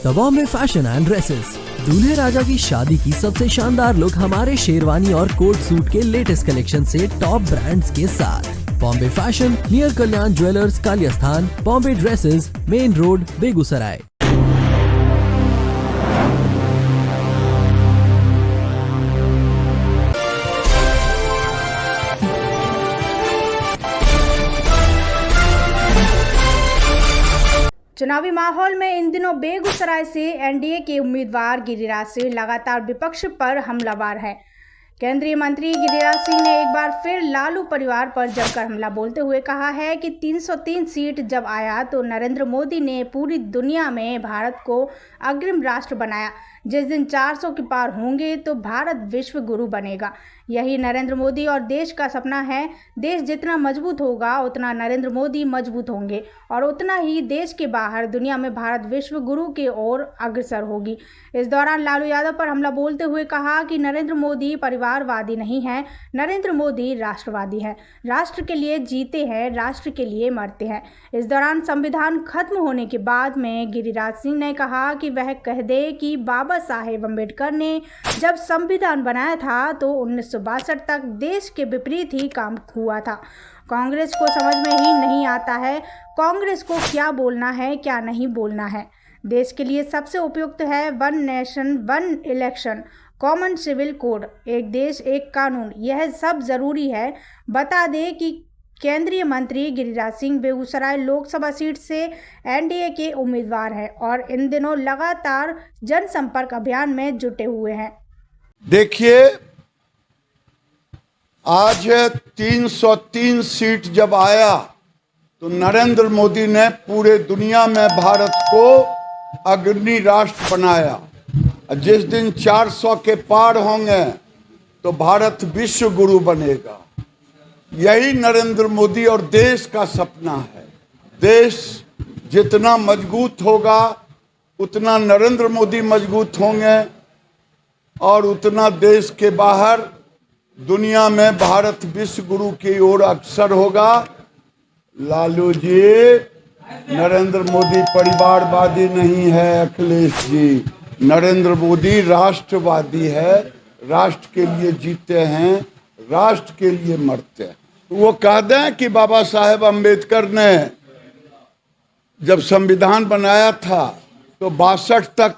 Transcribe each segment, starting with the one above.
The Bombay fashion and dresses. दूल्हे राजा की शादी की सबसे शानदार लुक हमारे शेरवानी और कोट सूट के लेटेस्ट कलेक्शन से टॉप ब्रांड्स के साथ। Bombay fashion, near Kalyan jewellers, Kaliyasthan. Bombay dresses, main road, Begusarai. चुनावी माहौल में इन दिनों बेगूसराय से एनडीए के उम्मीदवार गिरिराज सिंह लगातार विपक्ष पर हमलावर हैं। केंद्रीय मंत्री गिरिराज सिंह ने एक बार फिर लालू परिवार पर जमकर हमला बोलते हुए कहा है कि 303 सीट जब आया तो नरेंद्र मोदी ने पूरी दुनिया में भारत को अग्रिम राष्ट्र बनाया। जिस दिन 400 के पार होंगे तो भारत विश्व गुरु बनेगा। यही नरेंद्र मोदी और देश का सपना है। देश जितना मजबूत होगा उतना नरेंद्र मोदी मजबूत होंगे और उतना ही देश के बाहर दुनिया में भारत विश्व गुरु के ओर अग्रसर होगी। इस दौरान लालू यादव पर हमला बोलते हुए कहा कि नरेंद्र मोदी परिवारवादी नहीं है, नरेंद्र मोदी राष्ट्रवादी है। राष्ट्र के लिए जीते हैं, राष्ट्र के लिए मरते हैं। इस दौरान संविधान खत्म होने के बाद में गिरिराज सिंह ने कहा कि वह कह दे कि बाबा साहेब अम्बेडकर ने जब संविधान बनाया था तो 1962 तक देश के विपरीत ही काम हुआ था। कांग्रेस को समझ में ही नहीं आता है कांग्रेस को क्या बोलना है क्या नहीं बोलना है। देश के लिए सबसे उपयुक्त है one nation one election, common civil code, एक देश एक कानून। यह सब जरूरी है। बता दें कि केंद्रीय मंत्री गिरिराज सिंह बेगूसराय लोकसभा सीट से एनडीए के उम्मीदवार हैं और इन दिनों लगातार जनसंपर्क अभियान में जुटे हुए हैं। देखिए, आज 303 सीट जब आया तो नरेंद्र मोदी ने पूरे दुनिया में भारत को अग्रणी राष्ट्र बनाया। जिस दिन 400 के पार होंगे तो भारत विश्व गुरु बनेगा। यही नरेंद्र मोदी और देश का सपना है। देश जितना मजबूत होगा उतना नरेंद्र मोदी मजबूत होंगे और उतना देश के बाहर दुनिया में भारत विश्व गुरु की ओर अग्रसर होगा। लालू जी, नरेंद्र मोदी परिवारवादी नहीं है। अखिलेश जी, नरेंद्र मोदी राष्ट्रवादी है। राष्ट्र के लिए जीते हैं, राष्ट्र के लिए मरते हैं। वो कह दें कि बाबा साहेब अम्बेडकर ने जब संविधान बनाया था तो 62 तक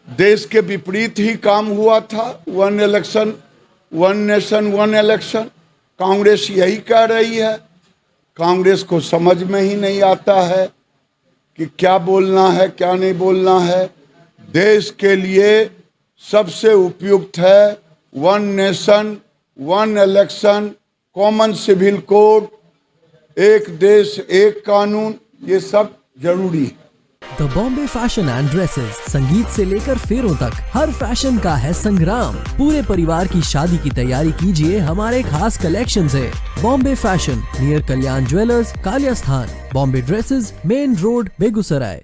देश के विपरीत ही काम हुआ था। One election, one nation, one election. Congress यही कह रही है। कांग्रेस को समझ में ही नहीं आता है कि क्या बोलना है क्या नहीं बोलना है। देश के लिए सबसे उपयुक्त है one nation one election, common civil code, एक देश एक कानून। ये सब जरूरी है। The Bombay fashion and dresses. संगीत से लेकर फेरों तक हर फैशन का है संग्राम। पूरे परिवार की शादी की तैयारी कीजिए हमारे खास कलेक्शन से। Bombay fashion, near Kalyan jewellers, Kaliyasthan. Bombay dresses, main road, Begusarai.